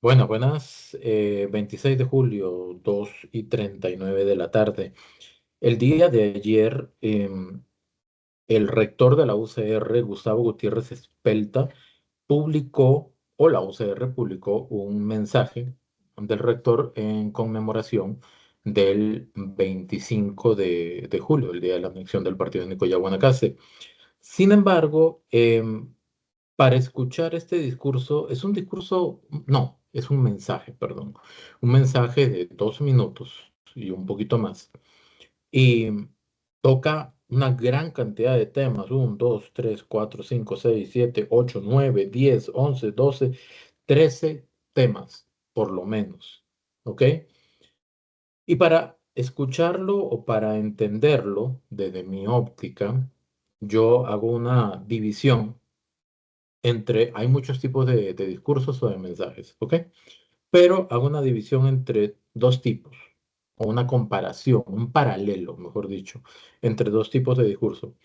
Buenas. 26 de julio, 2:39 de la tarde. El día de ayer, el rector de la UCR, Gustavo Gutiérrez Espelta, o la UCR publicó un mensaje del rector en conmemoración del 25 de julio, el día de la anexión del partido de Nicoya Guanacaste. Sin embargo, para escuchar este discurso, es un discurso, no, es un mensaje, perdón, un mensaje de 2 minutos y un poquito más. Y toca una gran cantidad de temas, 13 temas, por lo menos, ¿ok? Y para escucharlo o para entenderlo desde mi óptica, yo hago una división hay muchos tipos de discursos o de mensajes, ¿ok? Pero hago una división entre dos tipos, o una comparación, un paralelo, mejor dicho, entre dos tipos de discurso.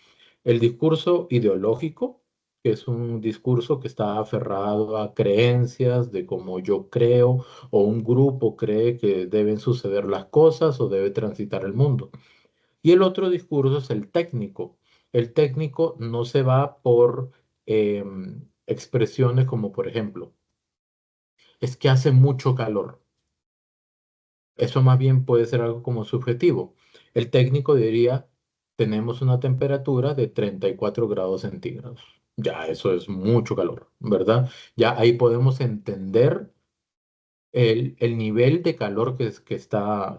El discurso ideológico, que es un discurso que está aferrado a creencias de cómo yo creo o un grupo cree que deben suceder las cosas o debe transitar el mundo. Y el otro discurso es el técnico. El técnico no se va por expresiones como, por ejemplo, es que hace mucho calor. Eso más bien puede ser algo como subjetivo. El técnico diría, tenemos una temperatura de 34 grados centígrados. Ya eso es mucho calor, ¿verdad? Ya ahí podemos entender el nivel de calor que está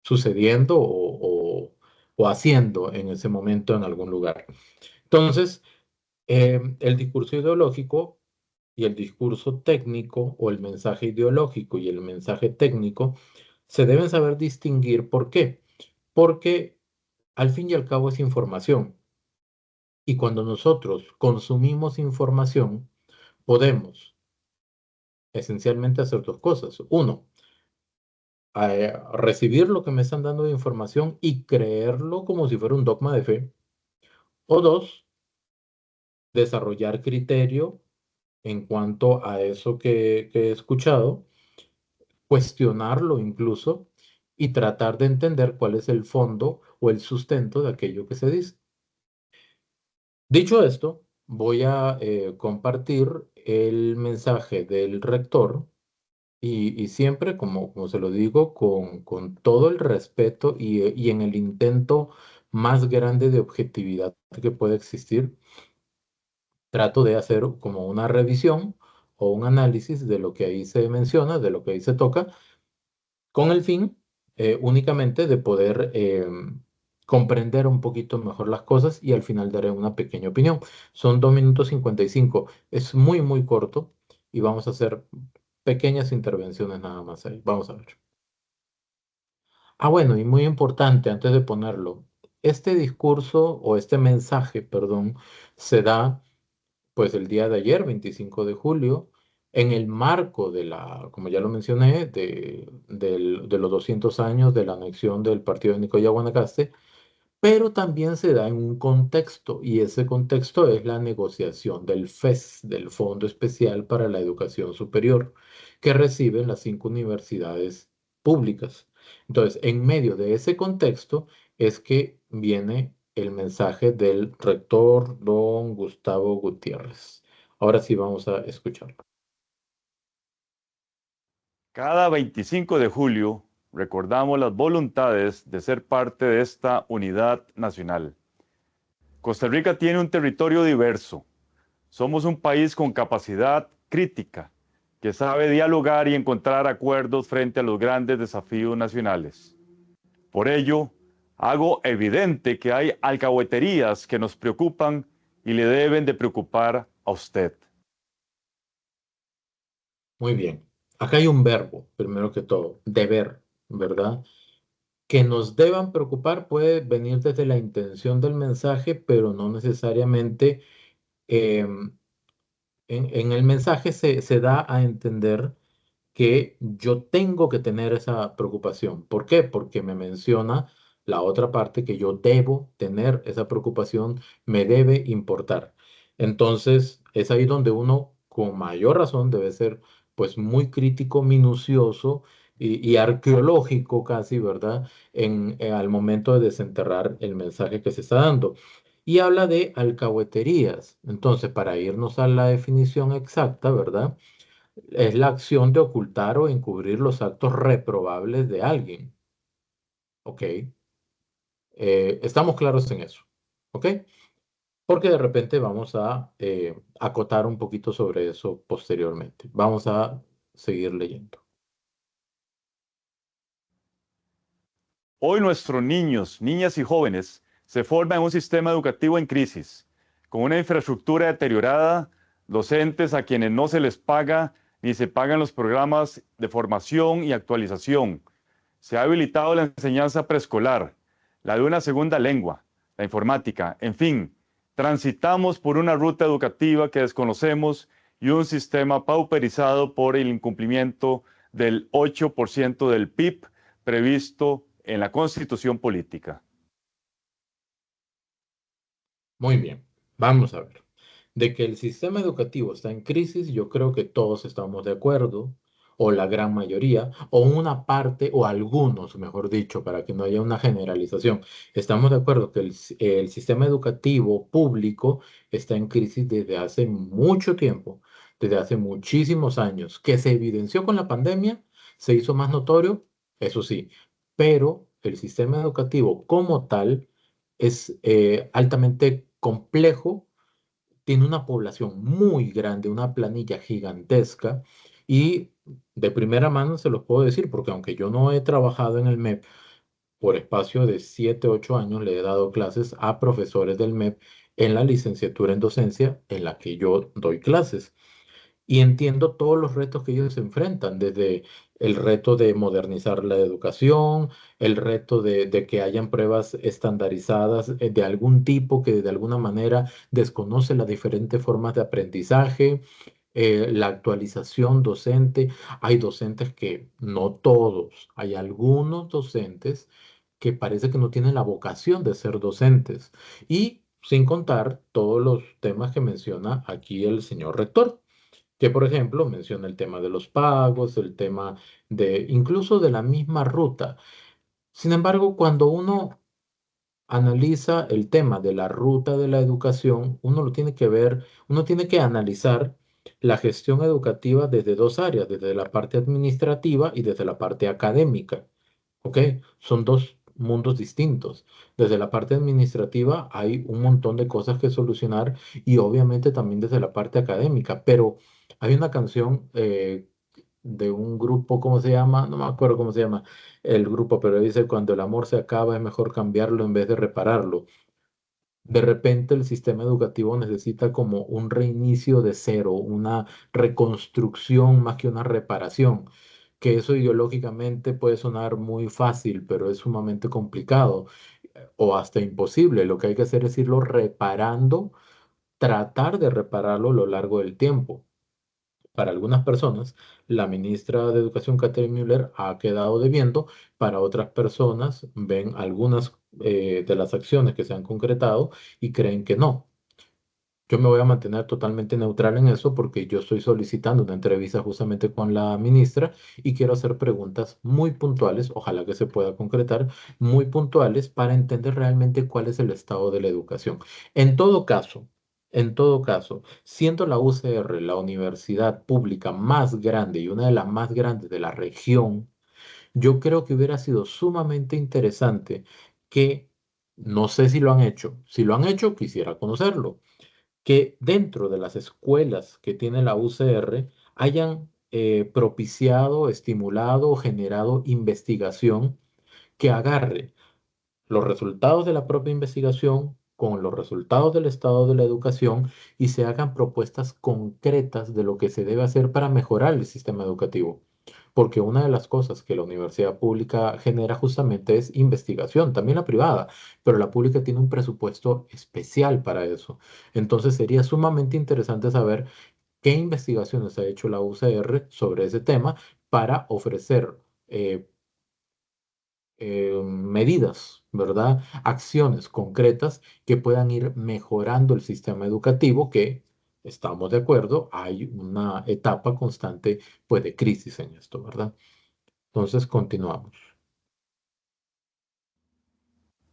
sucediendo o haciendo en ese momento en algún lugar. Entonces, el discurso ideológico y el discurso técnico o el mensaje ideológico y el mensaje técnico se deben saber distinguir. ¿Por qué? Porque al fin y al cabo es información. Y cuando nosotros consumimos información, podemos esencialmente hacer dos cosas. Uno, recibir lo que me están dando de información y creerlo como si fuera un dogma de fe. O dos, desarrollar criterio en cuanto a eso que he escuchado, cuestionarlo incluso y tratar de entender cuál es el fondo o el sustento de aquello que se dice. Dicho esto, voy a compartir el mensaje del rector y siempre, como se lo digo, con todo el respeto y en el intento más grande de objetividad que puede existir, trato de hacer como una revisión o un análisis de lo que ahí se menciona, de lo que ahí se toca, con el fin únicamente de poder comprender un poquito mejor las cosas y al final daré una pequeña opinión. Son 2 minutos 55, es muy, muy corto y vamos a hacer pequeñas intervenciones nada más ahí. Vamos a ver. Bueno, y muy importante antes de ponerlo, este discurso o este mensaje, perdón, se da pues el día de ayer, 25 de julio, en el marco como ya lo mencioné, de los 200 años de la anexión del partido de Nicoya Guanacaste, pero también se da en un contexto, y ese contexto es la negociación del FES, del Fondo Especial para la Educación Superior, que reciben las 5 universidades públicas. Entonces, en medio de ese contexto es que viene el mensaje del rector don Gustavo Gutiérrez. Ahora sí vamos a escucharlo. Cada 25 de julio recordamos las voluntades de ser parte de esta unidad nacional. Costa Rica tiene un territorio diverso. Somos un país con capacidad crítica, que sabe dialogar y encontrar acuerdos frente a los grandes desafíos nacionales. Por ello, hago evidente que hay alcahueterías que nos preocupan y le deben de preocupar a usted. Muy bien. Acá hay un verbo, primero que todo, deber, ¿verdad? Que nos deban preocupar puede venir desde la intención del mensaje, pero no necesariamente em, en el mensaje se da a entender que yo tengo que tener esa preocupación. ¿Por qué? Porque me menciona la otra parte que yo debo tener esa preocupación, me debe importar. Entonces, es ahí donde uno, con mayor razón, debe ser pues muy crítico, minucioso y arqueológico casi, ¿verdad? Al momento de desenterrar el mensaje que se está dando. Y habla de alcahueterías. Entonces, para irnos a la definición exacta, ¿verdad? Es la acción de ocultar o encubrir los actos reprobables de alguien. ¿Ok? Estamos claros en eso. ¿Ok? Porque de repente vamos a acotar un poquito sobre eso posteriormente. Vamos a seguir leyendo. Hoy nuestros niños, niñas y jóvenes se forman en un sistema educativo en crisis, con una infraestructura deteriorada, docentes a quienes no se les paga ni se pagan los programas de formación y actualización. Se ha habilitado la enseñanza preescolar, la de una segunda lengua, la informática, en fin, transitamos por una ruta educativa que desconocemos y un sistema pauperizado por el incumplimiento del 8% del PIB previsto en la Constitución política. Muy bien, vamos a ver. De que el sistema educativo está en crisis, yo creo que todos estamos de acuerdo, o la gran mayoría, o una parte, o algunos, mejor dicho, para que no haya una generalización. Estamos de acuerdo que el sistema educativo público está en crisis desde hace mucho tiempo, desde hace muchísimos años, que se evidenció con la pandemia, se hizo más notorio, eso sí, pero el sistema educativo como tal es altamente complejo, tiene una población muy grande, una planilla gigantesca y de primera mano se los puedo decir, porque aunque yo no he trabajado en el MEP por espacio de 7, 8 años, le he dado clases a profesores del MEP en la licenciatura en docencia en la que yo doy clases y entiendo todos los retos que ellos se enfrentan, desde el reto de modernizar la educación, el reto de que hayan pruebas estandarizadas de algún tipo que de alguna manera desconoce las diferentes formas de aprendizaje, la actualización docente. Hay docentes que, no todos, hay algunos docentes que parece que no tienen la vocación de ser docentes. Y sin contar todos los temas que menciona aquí el señor rector, que por ejemplo menciona el tema de los pagos, el tema de incluso de la misma ruta. Sin embargo, cuando uno analiza el tema de la ruta de la educación, uno lo tiene que ver, uno tiene que analizar la gestión educativa desde dos áreas, desde la parte administrativa y desde la parte académica. ¿Ok? Son dos mundos distintos. Desde la parte administrativa hay un montón de cosas que solucionar y obviamente también desde la parte académica, pero hay una canción de un grupo, ¿cómo se llama? No me acuerdo cómo se llama el grupo, pero dice, cuando el amor se acaba es mejor cambiarlo en vez de repararlo. De repente el sistema educativo necesita como un reinicio de cero, una reconstrucción más que una reparación, que eso ideológicamente puede sonar muy fácil, pero es sumamente complicado o hasta imposible. Lo que hay que hacer es irlo reparando, tratar de repararlo a lo largo del tiempo. Para algunas personas, la ministra de Educación, Catherine Müller, ha quedado debiendo. Para otras personas, ven algunas de las acciones que se han concretado y creen que no. Yo me voy a mantener totalmente neutral en eso porque yo estoy solicitando una entrevista justamente con la ministra y quiero hacer preguntas muy puntuales, ojalá que se pueda concretar, muy puntuales para entender realmente cuál es el estado de la educación. En todo caso, siendo la UCR la universidad pública más grande y una de las más grandes de la región, yo creo que hubiera sido sumamente interesante que, no sé si lo han hecho, si lo han hecho, quisiera conocerlo, que dentro de las escuelas que tiene la UCR hayan propiciado, estimulado o generado investigación que agarre los resultados de la propia investigación con los resultados del estado de la educación y se hagan propuestas concretas de lo que se debe hacer para mejorar el sistema educativo. Porque una de las cosas que la universidad pública genera justamente es investigación, también la privada, pero la pública tiene un presupuesto especial para eso. Entonces sería sumamente interesante saber qué investigaciones ha hecho la UCR sobre ese tema para ofrecer eh, medidas, ¿verdad? Acciones concretas que puedan ir mejorando el sistema educativo que Estamos de acuerdo, hay una etapa constante, pues, de crisis en esto, ¿verdad? Entonces, continuamos.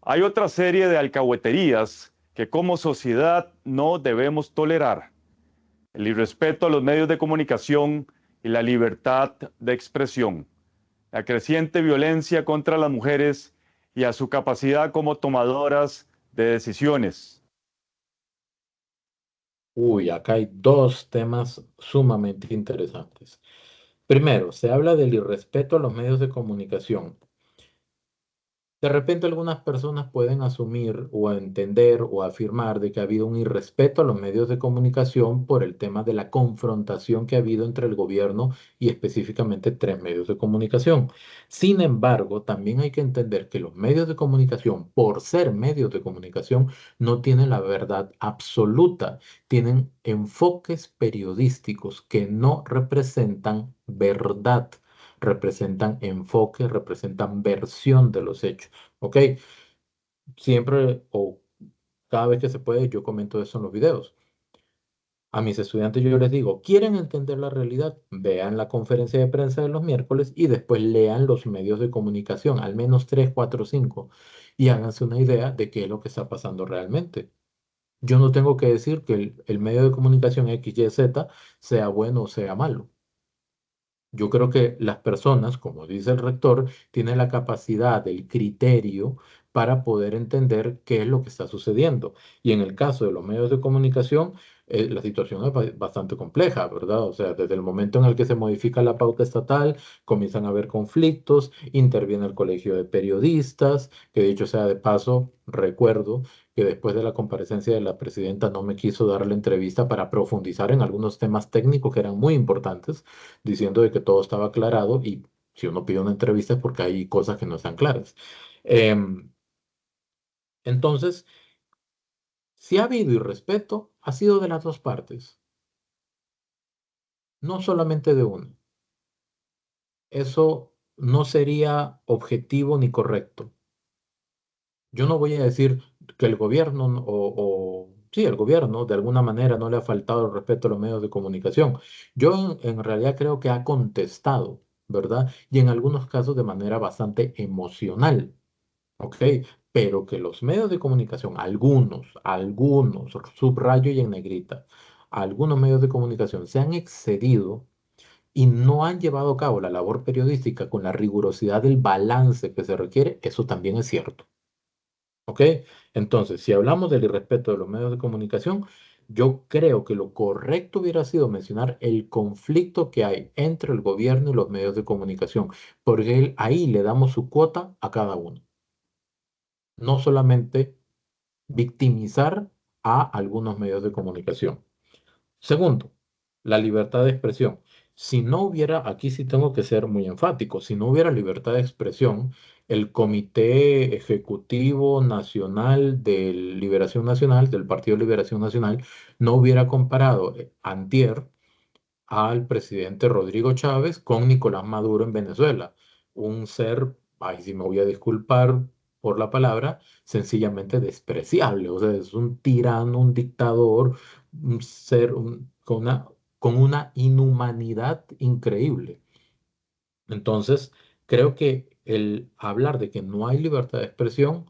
Hay otra serie de alcahueterías que como sociedad no debemos tolerar. El irrespeto a los medios de comunicación y la libertad de expresión, la creciente violencia contra las mujeres y a su capacidad como tomadoras de decisiones. Uy, acá hay dos temas sumamente interesantes. Primero, se habla del irrespeto a los medios de comunicación. De repente algunas personas pueden asumir o entender o afirmar de que ha habido un irrespeto a los medios de comunicación por el tema de la confrontación que ha habido entre el gobierno y específicamente tres medios de comunicación. Sin embargo, también hay que entender que los medios de comunicación, por ser medios de comunicación, no tienen la verdad absoluta, tienen enfoques periodísticos que no representan verdad, representan enfoque, representan versión de los hechos. ¿Ok? Siempre o cada vez que se puede, yo comento eso en los videos. A mis estudiantes yo les digo, ¿quieren entender la realidad? Vean la conferencia de prensa de los miércoles y después lean los medios de comunicación, al menos 3, 4, 5, y háganse una idea de qué es lo que está pasando realmente. Yo no tengo que decir que el medio de comunicación X, Y, Z sea bueno o sea malo. Yo creo que las personas, como dice el rector, tienen la capacidad, el criterio para poder entender qué es lo que está sucediendo. Y en el caso de los medios de comunicación, la situación es bastante compleja, ¿verdad? O sea, desde el momento en el que se modifica la pauta estatal, comienzan a haber conflictos, interviene el Colegio de Periodistas, que dicho sea de paso, recuerdo que después de la comparecencia de la presidenta no me quiso dar la entrevista para profundizar en algunos temas técnicos que eran muy importantes diciendo de que todo estaba aclarado y si uno pide una entrevista es porque hay cosas que no están claras. Em, entonces, si ha habido irrespeto, ha sido de las dos partes, no solamente de una. Eso no sería objetivo ni correcto. Yo no voy a decir que el gobierno sí, el gobierno de alguna manera no le ha faltado el respeto a los medios de comunicación. Yo en realidad creo que ha contestado, ¿verdad? Y en algunos casos de manera bastante emocional, ¿ok? Pero que los medios de comunicación, algunos, subrayo y en negrita, algunos medios de comunicación se han excedido y no han llevado a cabo la labor periodística con la rigurosidad del balance que se requiere, eso también es cierto. ¿Ok? Entonces, si hablamos del irrespeto de los medios de comunicación, yo creo que lo correcto hubiera sido mencionar el conflicto que hay entre el gobierno y los medios de comunicación, porque ahí le damos su cuota a cada uno. No solamente victimizar a algunos medios de comunicación. Segundo, la libertad de expresión. Si no hubiera, aquí sí tengo que ser muy enfático, si no hubiera libertad de expresión, el Comité Ejecutivo Nacional de Liberación Nacional, del Partido de Liberación Nacional, no hubiera comparado antier al presidente Rodrigo Chávez con Nicolás Maduro en Venezuela. Un ser, ay, si me voy a disculpar por la palabra, sencillamente despreciable. O sea, es un tirano, un dictador, un ser con una inhumanidad increíble. Entonces, creo que el hablar de que no hay libertad de expresión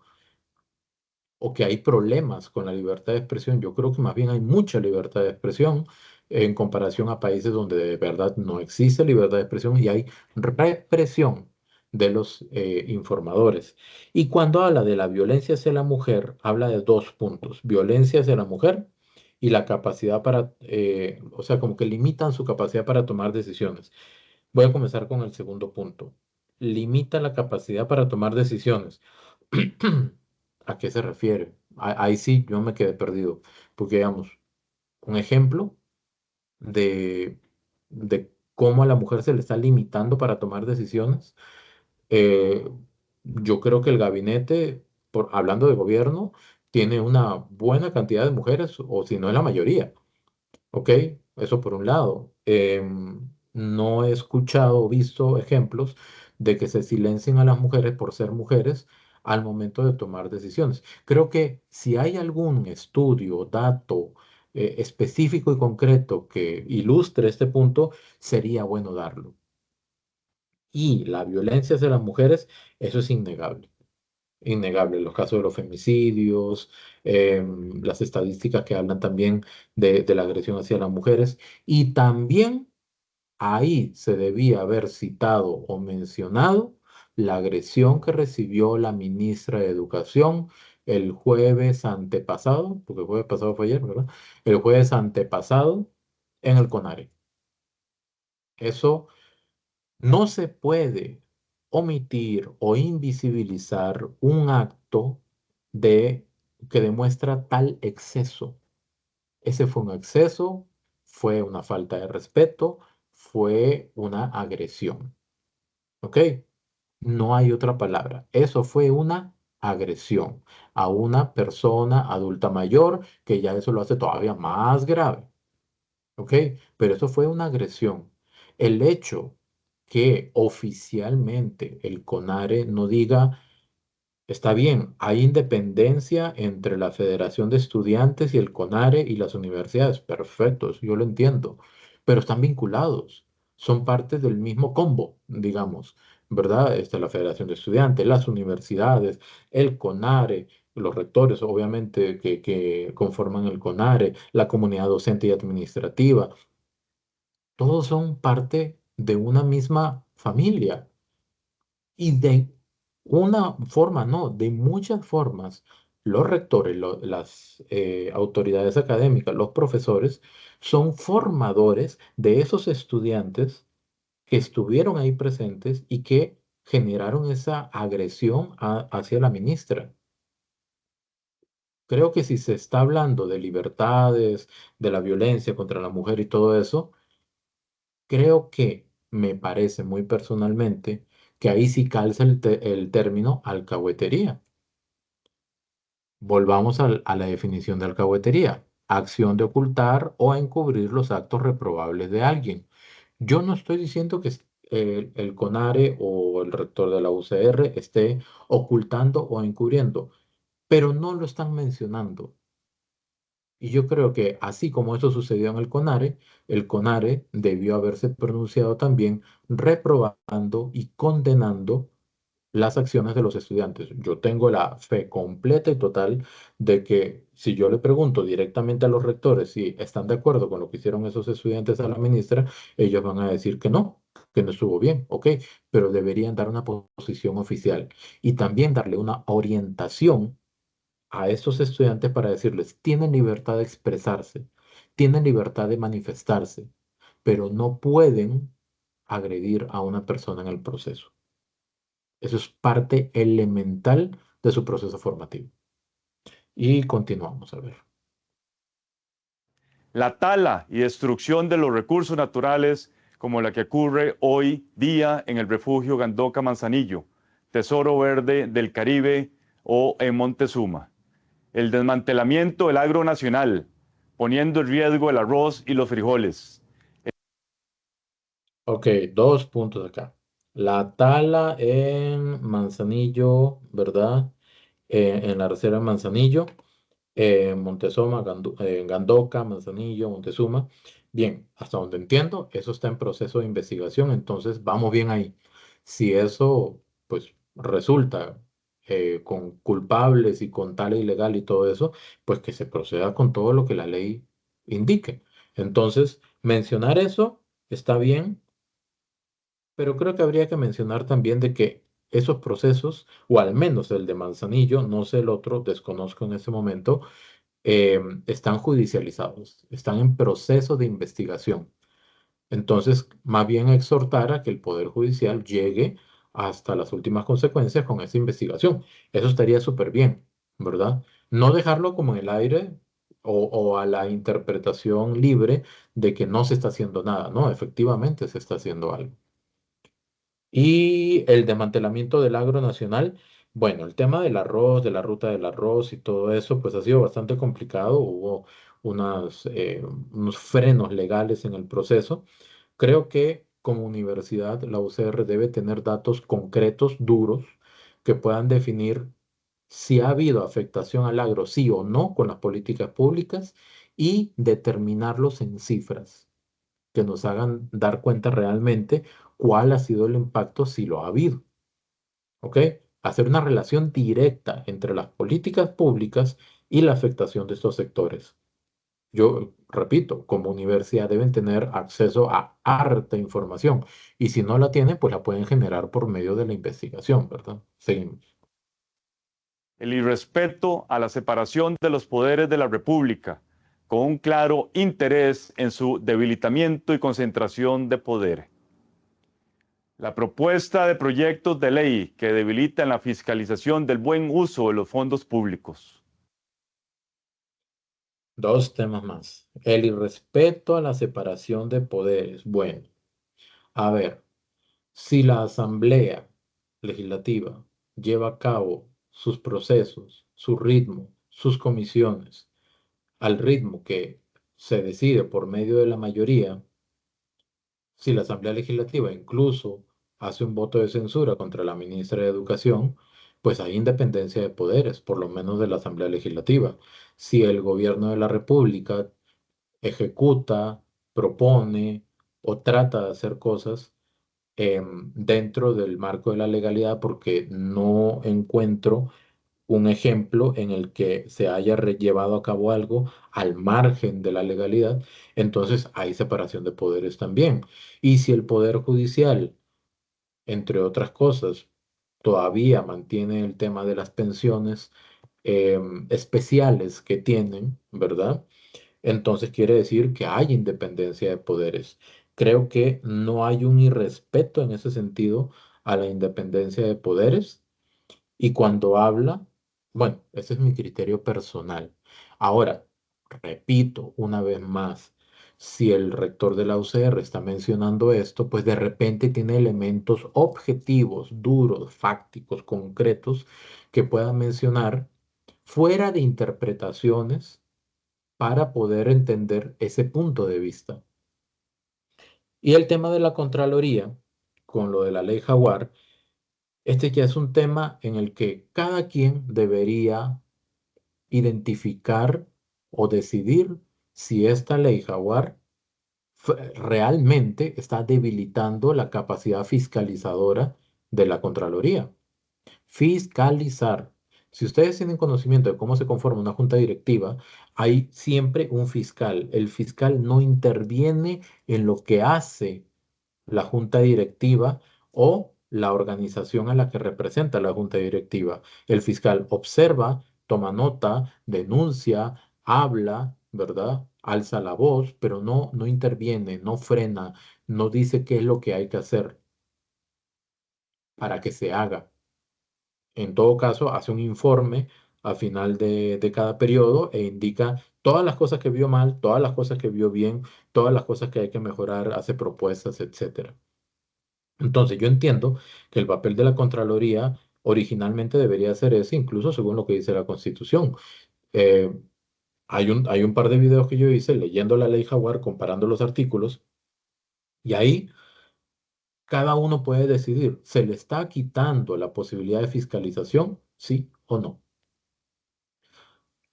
o que hay problemas con la libertad de expresión. Yo creo que más bien hay mucha libertad de expresión en comparación a países donde de verdad no existe libertad de expresión y hay represión de los informadores. Y cuando habla de la violencia hacia la mujer, habla de dos puntos, violencia hacia la mujer y la capacidad para, o sea, como que limitan su capacidad para tomar decisiones. Voy a comenzar con el segundo punto. Limita la capacidad para tomar decisiones. ¿A qué se refiere? Ahí sí, yo me quedé perdido. Porque, digamos, un ejemplo de cómo a la mujer se le está limitando para tomar decisiones. eh, yo creo que el gabinete, hablando de gobierno, tiene una buena cantidad de mujeres, o si no es la mayoría. ¿Ok? Eso por un lado. No he escuchado o visto ejemplos de que se silencien a las mujeres por ser mujeres al momento de tomar decisiones. Creo que si hay algún estudio, dato específico y concreto que ilustre este punto, sería bueno darlo. Y la violencia hacia las mujeres, eso es innegable. Innegable. Los casos de los femicidios, las estadísticas que hablan también de la agresión hacia las mujeres. Y también ahí se debía haber citado o mencionado la agresión que recibió la ministra de Educación el jueves antepasado, porque el jueves pasado fue ayer, ¿verdad? El jueves antepasado en el CONARE. Eso no se puede omitir o invisibilizar un acto de que demuestra tal exceso. Ese fue un exceso, fue una falta de respeto, fue una agresión. ¿Ok? No hay otra palabra. Eso fue una agresión a una persona adulta mayor, que ya eso lo hace todavía más grave. ¿Ok? Pero eso fue una agresión. El hecho que oficialmente el CONARE no diga: está bien, hay independencia entre la Federación de Estudiantes y el CONARE y las universidades. Perfecto, eso yo lo entiendo. Pero están vinculados. Son parte del mismo combo, digamos, ¿verdad? La Federación de Estudiantes, las universidades, el CONARE, los rectores, obviamente, que conforman el CONARE, la comunidad docente y administrativa. Todos son parte de una misma familia. Y de una forma, no, de muchas formas, los rectores, las autoridades académicas, los profesores, son formadores de esos estudiantes que estuvieron ahí presentes y que generaron esa agresión hacia la ministra. Creo que si se está hablando de libertades, de la violencia contra la mujer y todo eso, creo que me parece muy personalmente que ahí sí calza el término alcahuetería. Volvamos a la definición de alcahuetería: acción de ocultar o encubrir los actos reprobables de alguien. Yo no estoy diciendo que el CONARE o el rector de la UCR esté ocultando o encubriendo, pero no lo están mencionando. Y yo creo que así como esto sucedió en el CONARE debió haberse pronunciado también reprobando y condenando las acciones de los estudiantes. Yo tengo la fe completa y total de que si yo le pregunto directamente a los rectores si están de acuerdo con lo que hicieron esos estudiantes a la ministra, ellos van a decir que no estuvo bien, ok, pero deberían dar una posición oficial y también darle una orientación a estos estudiantes para decirles: tienen libertad de expresarse, tienen libertad de manifestarse, pero no pueden agredir a una persona en el proceso. Eso es parte elemental de su proceso formativo. Y continuamos a ver. La tala y destrucción de los recursos naturales, como la que ocurre hoy día en el refugio Gandoca Manzanillo, Tesoro Verde del Caribe o en Montezuma. El desmantelamiento del agro nacional, poniendo en riesgo el arroz y los frijoles. Ok, dos puntos acá. La tala en Manzanillo, ¿verdad? En la reserva de Manzanillo, Montezuma, Gandoca, Manzanillo, Montezuma. Bien, hasta donde entiendo, eso está en proceso de investigación, entonces vamos bien ahí. Si eso, pues, resulta con culpables y con tala ilegal y todo eso, pues que se proceda con todo lo que la ley indique. Entonces, mencionar eso está bien, pero creo que habría que mencionar también de que esos procesos, o al menos el de Manzanillo, no sé el otro, desconozco en ese momento, están judicializados, están en proceso de investigación. Entonces, más bien exhortar a que el Poder Judicial llegue hasta las últimas consecuencias con esa investigación. Eso estaría súper bien, ¿verdad? No dejarlo como en el aire o a la interpretación libre de que no se está haciendo nada. No, efectivamente se está haciendo algo. Y el desmantelamiento del agro nacional, bueno, el tema del arroz, de la ruta del arroz y todo eso, pues ha sido bastante complicado. Hubo unos frenos legales en el proceso. Creo que como universidad la UCR debe tener datos concretos, duros, que puedan definir si ha habido afectación al agro, sí o no, con las políticas públicas y determinarlos en cifras que nos hagan dar cuenta realmente cuál ha sido el impacto si lo ha habido. ¿Ok? Hacer una relación directa entre las políticas públicas y la afectación de estos sectores. Yo repito, como universidad deben tener acceso a harta información y si no la tienen, pues la pueden generar por medio de la investigación, ¿verdad? Seguimos. El irrespeto a la separación de los poderes de la República, con un claro interés en su debilitamiento y concentración de poder. La propuesta de proyectos de ley que debilitan la fiscalización del buen uso de los fondos públicos. Dos temas más. El irrespeto a la separación de poderes. Bueno, a ver, si la Asamblea Legislativa lleva a cabo sus procesos, su ritmo, sus comisiones, al ritmo que se decide por medio de la mayoría, si la Asamblea Legislativa incluso hace un voto de censura contra la ministra de Educación, pues hay independencia de poderes, por lo menos de la Asamblea Legislativa. Si el gobierno de la República ejecuta, propone o trata de hacer cosas dentro del marco de la legalidad, porque no encuentro un ejemplo en el que se haya llevado a cabo algo al margen de la legalidad, entonces hay separación de poderes también. Y si el Poder Judicial, entre otras cosas, todavía mantiene el tema de las pensiones especiales que tienen, ¿verdad? Entonces quiere decir que hay independencia de poderes. Creo que no hay un irrespeto en ese sentido a la independencia de poderes y cuando habla, bueno, ese es mi criterio personal. Ahora, repito una vez más, si el rector de la UCR está mencionando esto, pues de repente tiene elementos objetivos, duros, fácticos, concretos que pueda mencionar fuera de interpretaciones para poder entender ese punto de vista. Y el tema de la Contraloría, con lo de la ley Jaguar, este ya es un tema en el que cada quien debería identificar o decidir si esta ley Jaguar realmente está debilitando la capacidad fiscalizadora de la Contraloría. Fiscalizar. Si ustedes tienen conocimiento de cómo se conforma una junta directiva, hay siempre un fiscal. El fiscal no interviene en lo que hace la junta directiva o la organización a la que representa la junta directiva. El fiscal observa, toma nota, denuncia, habla, ¿verdad? Alza la voz, pero no interviene, no frena, no dice qué es lo que hay que hacer para que se haga. En todo caso, hace un informe al final de cada periodo e indica todas las cosas que vio mal, todas las cosas que vio bien, todas las cosas que hay que mejorar, hace propuestas, etcétera. Entonces, yo entiendo que el papel de la Contraloría originalmente debería ser ese, incluso según lo que dice la Constitución. Eh, hay un par de videos que yo hice leyendo la ley Jaguar, comparando los artículos, y ahí cada uno puede decidir, ¿se le está quitando la posibilidad de fiscalización? ¿Sí o no?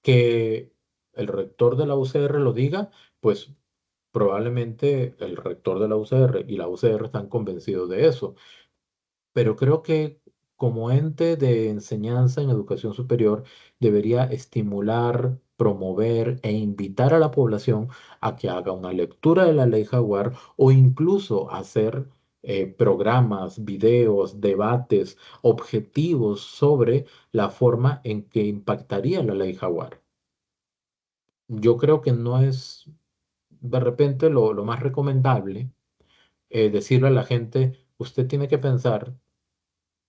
Que el rector de la UCR lo diga, pues probablemente el rector de la UCR y la UCR están convencidos de eso. Pero creo que como ente de enseñanza en educación superior debería estimular, promover e invitar a la población a que haga una lectura de la ley Jaguar o incluso hacer programas, videos, debates objetivos sobre la forma en que impactaría la ley Jaguar. Yo creo que no es de repente lo más recomendable decirle a la gente, usted tiene que pensar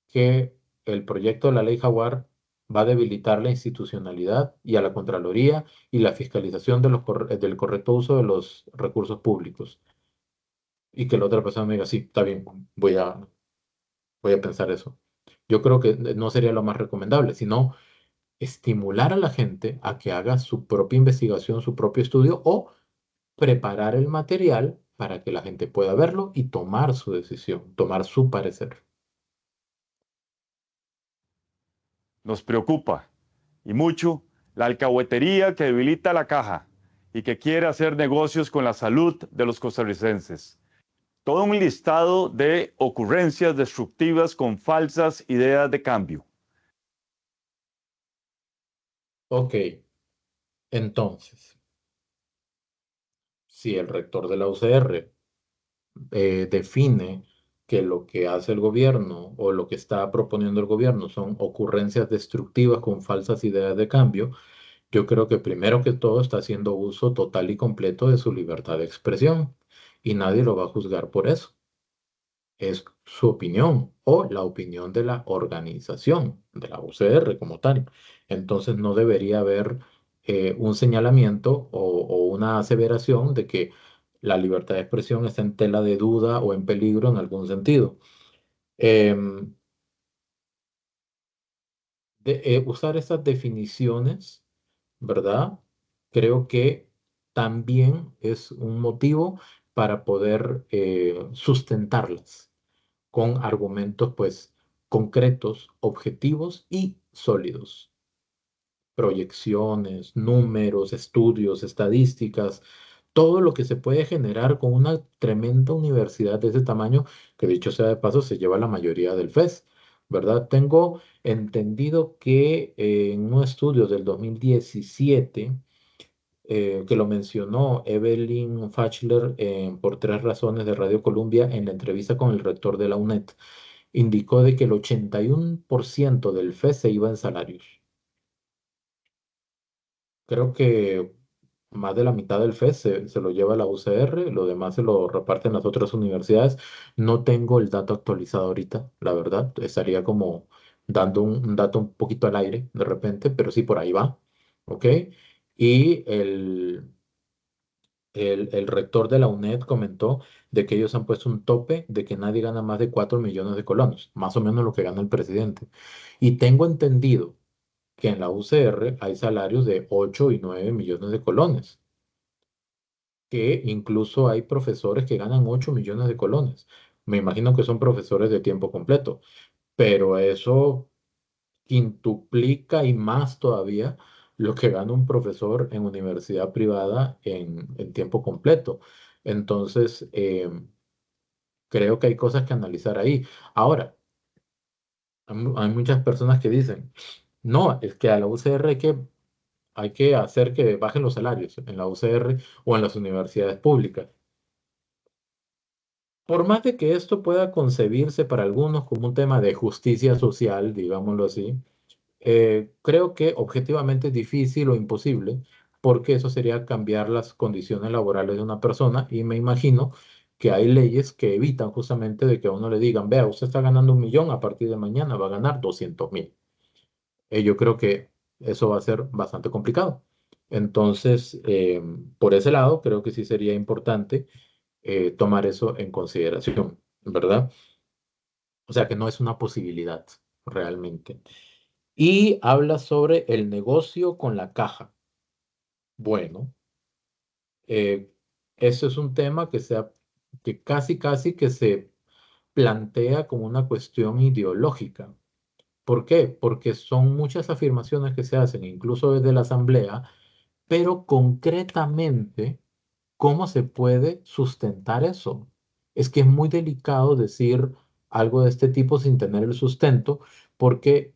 que el proyecto de la ley Jaguar va a debilitar la institucionalidad y a la Contraloría y la fiscalización de del correcto uso de los recursos públicos. Y que la otra persona me diga, sí, está bien, voy a pensar eso. Yo creo que no sería lo más recomendable, sino estimular a la gente a que haga su propia investigación, su propio estudio o preparar el material para que la gente pueda verlo y tomar su decisión, tomar su parecer. Nos preocupa, y mucho, la alcahuetería que debilita la caja y que quiere hacer negocios con la salud de los costarricenses. Todo un listado de ocurrencias destructivas con falsas ideas de cambio. Ok, entonces, si el rector de la UCR define que lo que hace el gobierno o lo que está proponiendo el gobierno son ocurrencias destructivas con falsas ideas de cambio, yo creo que primero que todo está haciendo uso total y completo de su libertad de expresión y nadie lo va a juzgar por eso. Es su opinión o la opinión de la organización, de la UCR como tal. Entonces no debería haber un señalamiento o una aseveración de que la libertad de expresión está en tela de duda o en peligro en algún sentido. Em, Usar estas definiciones, ¿verdad? Creo que también es un motivo para poder sustentarlas con argumentos, pues, concretos, objetivos y sólidos. Proyecciones, números, estudios, estadísticas, todo lo que se puede generar con una tremenda universidad de ese tamaño, que dicho sea de paso, se lleva la mayoría del FES, ¿verdad? Tengo entendido que en un estudio del 2017, que lo mencionó Evelyn Fachler por Tres Razones de Radio Colombia en la entrevista con el rector de la UNED, indicó de que el 81% del FES se iba en salarios. Creo que más de la mitad del FES se lo lleva la UCR, lo demás se lo reparten las otras universidades. No tengo el dato actualizado ahorita, la verdad. Estaría como dando un dato un poquito al aire de repente, pero sí por ahí va. ¿Ok? Y el rector de la UNED comentó de que ellos han puesto un tope de que nadie gana más de 4 millones de colones, más o menos lo que gana el presidente. Y tengo entendido que en la UCR hay salarios de 8 y 9 millones de colones, que incluso hay profesores que ganan 8 millones de colones. Me imagino que son profesores de tiempo completo, pero eso quintuplica y más todavía lo que gana un profesor en universidad privada en tiempo completo. Entonces, creo que hay cosas que analizar ahí. Ahora, hay muchas personas que dicen, no, es que a la UCR hay que hacer que bajen los salarios en la UCR o en las universidades públicas. Por más de que esto pueda concebirse para algunos como un tema de justicia social, digámoslo así, creo que objetivamente es difícil o imposible, porque eso sería cambiar las condiciones laborales de una persona y me imagino que hay leyes que evitan justamente de que a uno le digan, vea, usted está ganando 1 millón, a partir de mañana va a ganar 200.000. Yo creo que eso va a ser bastante complicado. Entonces, por ese lado, creo que sí sería importante tomar eso en consideración, ¿verdad? O sea que no es una posibilidad realmente. Y habla sobre el negocio con la caja. Bueno, eh, eso es un tema que casi que se plantea como una cuestión ideológica. ¿Por qué? Porque son muchas afirmaciones que se hacen, incluso desde la Asamblea, pero concretamente, ¿cómo se puede sustentar eso? Es que es muy delicado decir algo de este tipo sin tener el sustento, porque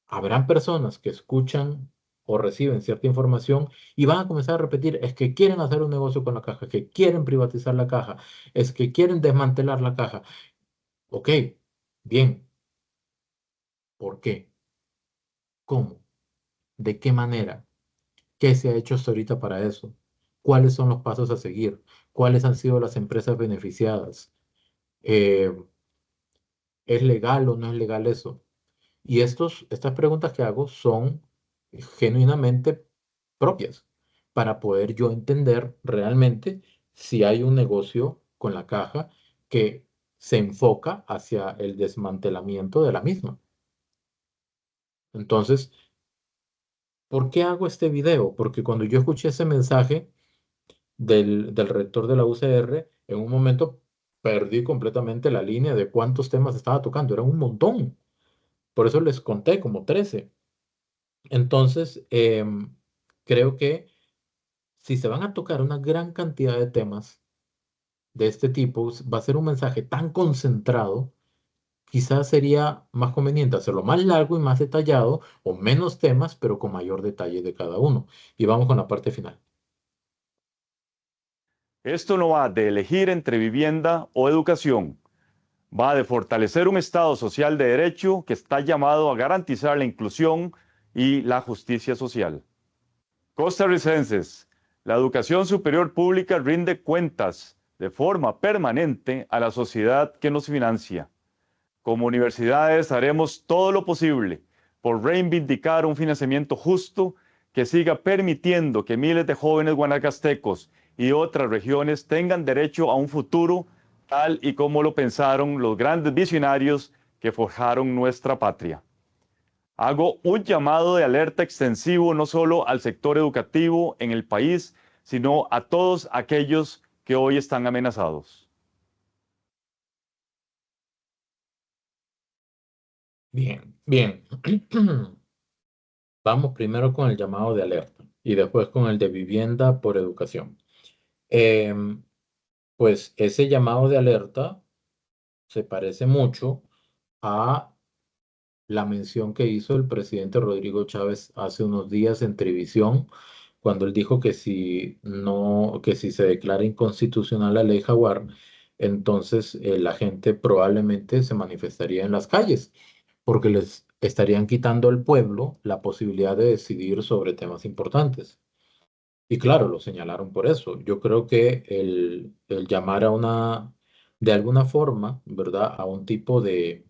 habrán personas que escuchan o reciben cierta información y van a comenzar a repetir, es que quieren hacer un negocio con la caja, que quieren privatizar la caja, es que quieren desmantelar la caja. Ok, bien, ¿por qué? ¿Cómo? ¿De qué manera? ¿Qué se ha hecho hasta ahorita para eso? ¿Cuáles son los pasos a seguir? ¿Cuáles han sido las empresas beneficiadas? Eh, ¿Es legal o no es legal eso? Y estas preguntas que hago son genuinamente propias para poder yo entender realmente si hay un negocio con la caja que se enfoca hacia el desmantelamiento de la misma. Entonces, ¿por qué hago este video? Porque cuando yo escuché ese mensaje del rector de la UCR, en un momento perdí completamente la línea de cuántos temas estaba tocando. Eran un montón. Por eso les conté como 13. Entonces, creo que si se van a tocar una gran cantidad de temas de este tipo, va a ser un mensaje tan concentrado, quizás sería más conveniente hacerlo más largo y más detallado o menos temas, pero con mayor detalle de cada uno. Y vamos con la parte final. Esto no va de elegir entre vivienda o educación, va de fortalecer un Estado social de derecho que está llamado a garantizar la inclusión y la justicia social. Costarricenses, la educación superior pública rinde cuentas de forma permanente a la sociedad que nos financia. Como universidades haremos todo lo posible por reivindicar un financiamiento justo que siga permitiendo que miles de jóvenes guanacastecos y otras regiones tengan derecho a un futuro tal y como lo pensaron los grandes visionarios que forjaron nuestra patria. Hago un llamado de alerta extensivo no solo al sector educativo en el país, sino a todos aquellos que hoy están amenazados. Bien, bien. Vamos primero con el llamado de alerta y después con el de vivienda por educación. Em, pues ese llamado de alerta se parece mucho a la mención que hizo el presidente Rodrigo Chávez hace unos días en televisión, cuando él dijo que si no, que si se declara inconstitucional la ley Jaguar, entonces la gente probablemente se manifestaría en las calles, porque les estarían quitando al pueblo la posibilidad de decidir sobre temas importantes. Y claro, lo señalaron por eso. Yo creo que el llamar a una, de alguna forma, ¿verdad? A un tipo de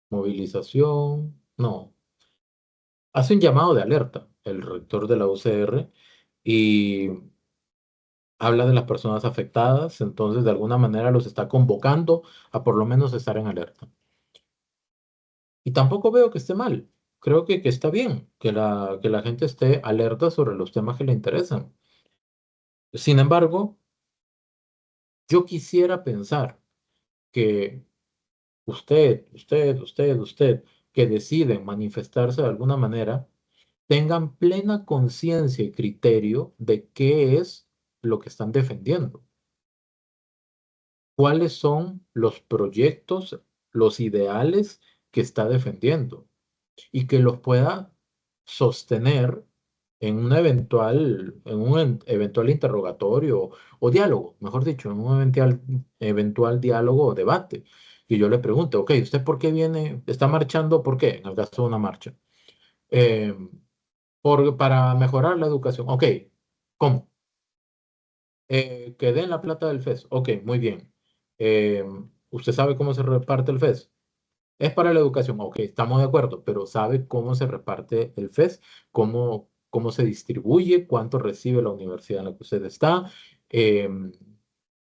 movilización, no, hace un llamado de alerta el rector de la UCR y habla de las personas afectadas, entonces de alguna manera los está convocando a por lo menos estar en alerta. Y tampoco veo que esté mal. Creo que está bien que la gente esté alerta sobre los temas que le interesan. Sin embargo, yo quisiera pensar que usted, que deciden manifestarse de alguna manera, tengan plena conciencia y criterio de qué es lo que están defendiendo, cuáles son los proyectos, los ideales que está defendiendo y que los pueda sostener en un eventual interrogatorio o diálogo, mejor dicho, en un eventual diálogo o debate. Y yo le pregunto, ok, ¿usted por qué viene, está marchando, por qué? En el caso de una marcha. Eh, para mejorar la educación. Ok, ¿cómo? Que den la plata del FES. Ok, muy bien. Eh, ¿Usted sabe cómo se reparte el FES? Es para la educación. Ok, estamos de acuerdo, pero ¿sabe cómo se reparte el FES? ¿Cómo se distribuye? ¿Cuánto recibe la universidad en la que usted está? Em,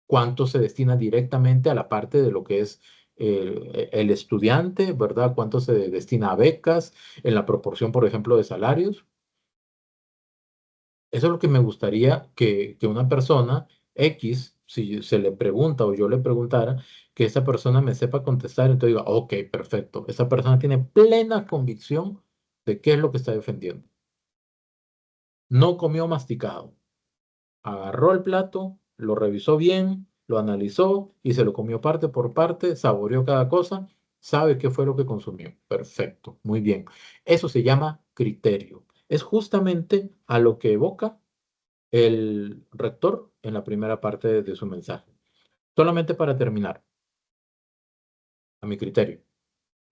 ¿Cuánto se destina directamente a la parte de lo que es el estudiante, ¿verdad? ¿Cuánto se destina a becas en la proporción, por ejemplo, de salarios? Eso es lo que me gustaría que una persona X, si se le pregunta o yo le preguntara, que esa persona me sepa contestar, entonces diga, ok, perfecto, esa persona tiene plena convicción de qué es lo que está defendiendo. No comió masticado, agarró el plato, lo revisó bien, lo analizó y se lo comió parte por parte, saboreó cada cosa, sabe qué fue lo que consumió. Perfecto, muy bien. Eso se llama criterio. Es justamente a lo que evoca el rector en la primera parte de su mensaje. Solamente para terminar, a mi criterio,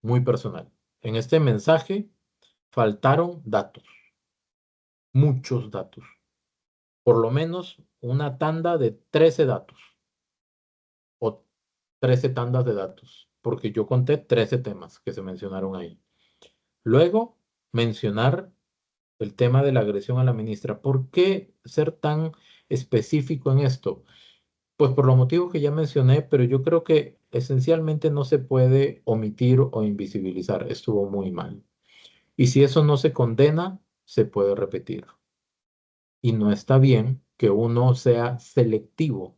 muy personal. En este mensaje faltaron datos, muchos datos, por lo menos una tanda de 13 datos o 13 tandas de datos, porque yo conté 13 temas que se mencionaron ahí. Luego, mencionar el tema de la agresión a la ministra. ¿Por qué ser tan específico en esto? Pues por los motivos que ya mencioné, pero yo creo que esencialmente no se puede omitir o invisibilizar. Estuvo muy mal. Y si eso no se condena, se puede repetir. Y no está bien que uno sea selectivo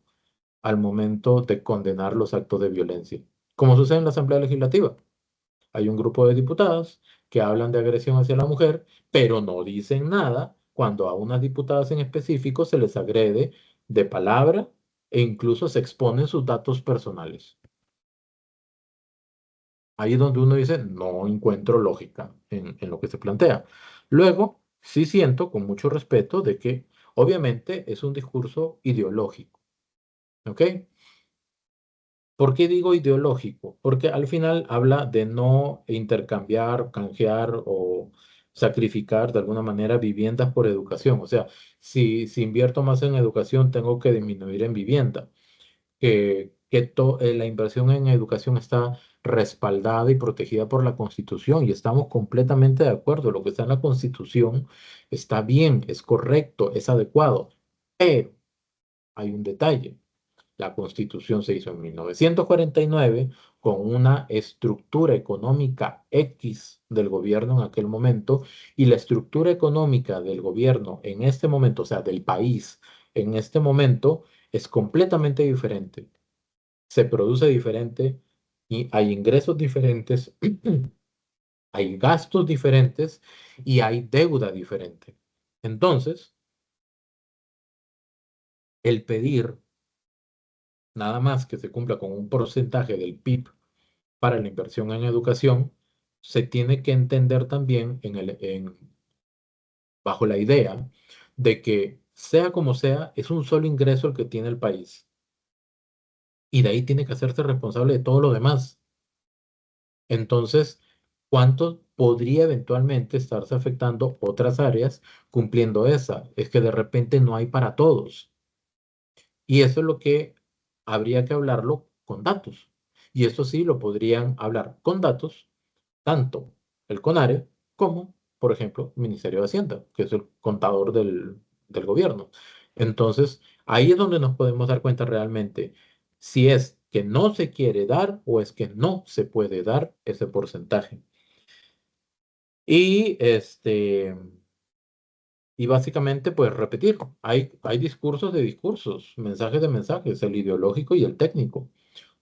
al momento de condenar los actos de violencia, como sucede en la Asamblea Legislativa. Hay un grupo de diputados que hablan de agresión hacia la mujer, pero no dicen nada cuando a unas diputadas en específico se les agrede de palabra e incluso se exponen sus datos personales. Ahí es donde uno dice, no encuentro lógica en lo que se plantea. Luego, sí siento con mucho respeto de que obviamente es un discurso ideológico, ¿ok? ¿Por qué digo ideológico? Porque al final habla de no intercambiar, canjear o sacrificar de alguna manera viviendas por educación. O sea, si invierto más en educación, tengo que disminuir en vivienda. La inversión en educación está respaldada y protegida por la Constitución y estamos completamente de acuerdo. Lo que está en la Constitución está bien, es correcto, es adecuado, pero hay un detalle. La Constitución se hizo en 1949 con una estructura económica X del gobierno en aquel momento y la estructura económica del gobierno en este momento, o sea, del país en este momento, es completamente diferente. Se produce diferente y hay ingresos diferentes, hay gastos diferentes y hay deuda diferente. Entonces, el pedir nada más que se cumpla con un porcentaje del PIB para la inversión en educación, se tiene que entender también bajo la idea de que sea como sea, es un solo ingreso el que tiene el país y de ahí tiene que hacerse responsable de todo lo demás. Entonces, ¿cuánto podría eventualmente estarse afectando otras áreas cumpliendo esa? Es que de repente no hay para todos. Y eso es lo que habría que hablarlo con datos. Y eso sí lo podrían hablar con datos tanto el CONARE como, por ejemplo, el Ministerio de Hacienda, que es el contador del gobierno. Entonces, ahí es donde nos podemos dar cuenta realmente si es que no se quiere dar o es que no se puede dar ese porcentaje. Y y básicamente, pues repetir, hay discursos de discursos, mensajes de mensajes, el ideológico y el técnico.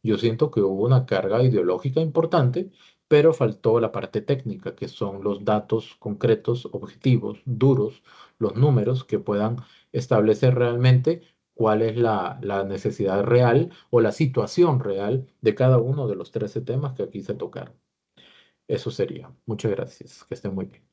Yo siento que hubo una carga ideológica importante, pero faltó la parte técnica, que son los datos concretos, objetivos, duros, los números que puedan establecer realmente cuál es la necesidad real o la situación real de cada uno de los 13 temas que aquí se tocaron. Eso sería. Muchas gracias. Que estén muy bien.